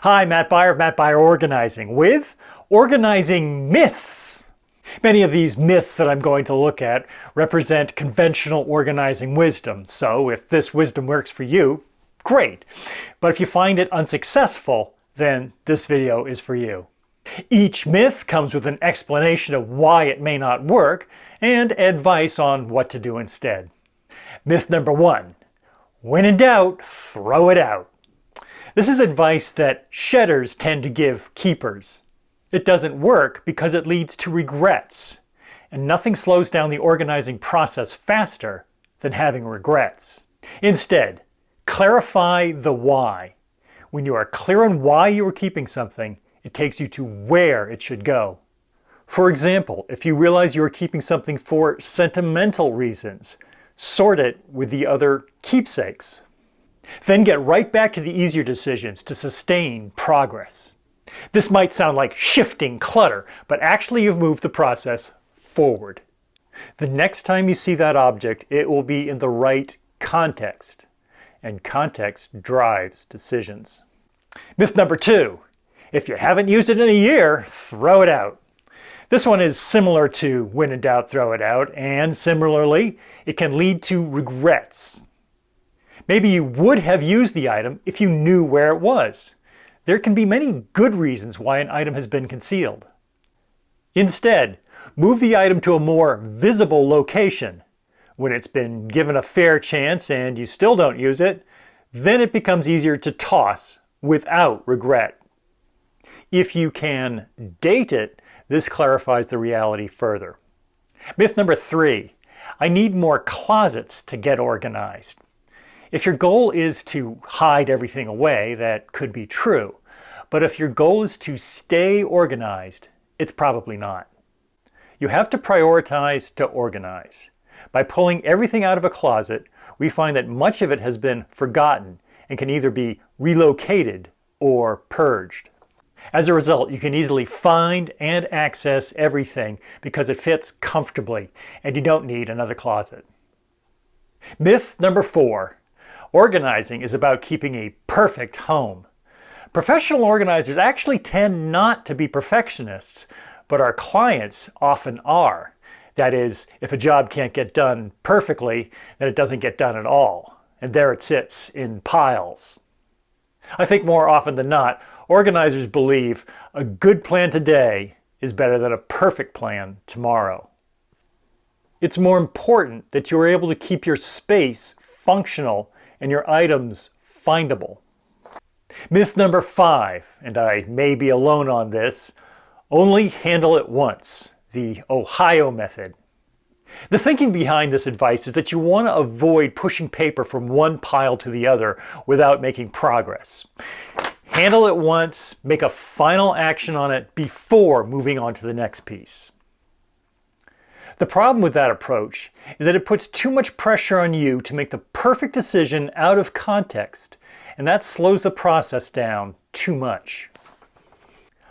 Hi, Matt Beyer of Matt Beyer Organizing with Organizing Myths. Many of these myths that I'm going to look at represent conventional organizing wisdom, so if this wisdom works for you, great. But if you find it unsuccessful, then this video is for you. Each myth comes with an explanation of why it may not work and advice on what to do instead. Myth number 1. When in doubt, throw it out. This is advice that shedders tend to give keepers. It doesn't work because it leads to regrets, and nothing slows down the organizing process faster than having regrets. Instead, clarify the why. When you are clear on why you are keeping something, it takes you to where it should go. For example, if you realize you are keeping something for sentimental reasons, sort it with the other keepsakes. Then get right back to the easier decisions to sustain progress. This might sound like shifting clutter, but actually you've moved the process forward. The next time you see that object, it will be in the right context, and context drives decisions. Myth number 2. If you haven't used it in a year, throw it out. This one is similar to when in doubt, throw it out, and similarly, it can lead to regrets. Maybe you would have used the item if you knew where it was. There can be many good reasons why an item has been concealed. Instead, move the item to a more visible location. When it's been given a fair chance and you still don't use it, then it becomes easier to toss without regret. If you can date it, this clarifies the reality further. Myth number 3. I need more closets to get organized. If your goal is to hide everything away, that could be true. But if your goal is to stay organized, it's probably not. You have to prioritize to organize. By pulling everything out of a closet, we find that much of it has been forgotten and can either be relocated or purged. As a result, you can easily find and access everything because it fits comfortably and you don't need another closet. Myth number 4. Organizing is about keeping a perfect home. Professional organizers actually tend not to be perfectionists, but our clients often are. That is, if a job can't get done perfectly, then it doesn't get done at all. And there it sits in piles. I think more often than not, organizers believe a good plan today is better than a perfect plan tomorrow. It's more important that you are able to keep your space functional and your items findable. Myth number 5, and I may be alone on this, only handle it once, the Ohio method. The thinking behind this advice is that you want to avoid pushing paper from one pile to the other without making progress. Handle it once, make a final action on it before moving on to the next piece. The problem with that approach is that it puts too much pressure on you to make the perfect decision out of context, and that slows the process down too much.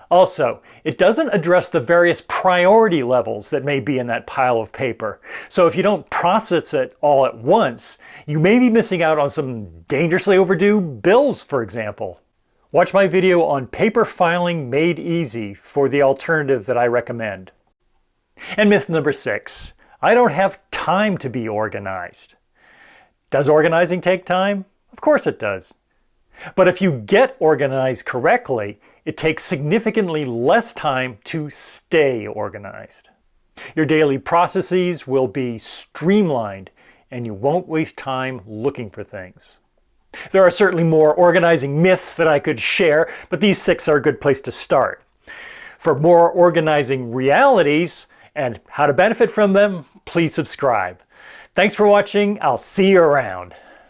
Also, it doesn't address the various priority levels that may be in that pile of paper. So if you don't process it all at once, you may be missing out on some dangerously overdue bills, for example. Watch my video on paper filing made easy for the alternative that I recommend. And myth number 6, I don't have time to be organized. Does organizing take time? Of course it does. But if you get organized correctly, it takes significantly less time to stay organized. Your daily processes will be streamlined and you won't waste time looking for things. There are certainly more organizing myths that I could share, but these 6 are a good place to start. For more organizing realities and how to benefit from them, please subscribe. Thanks for watching. I'll see you around.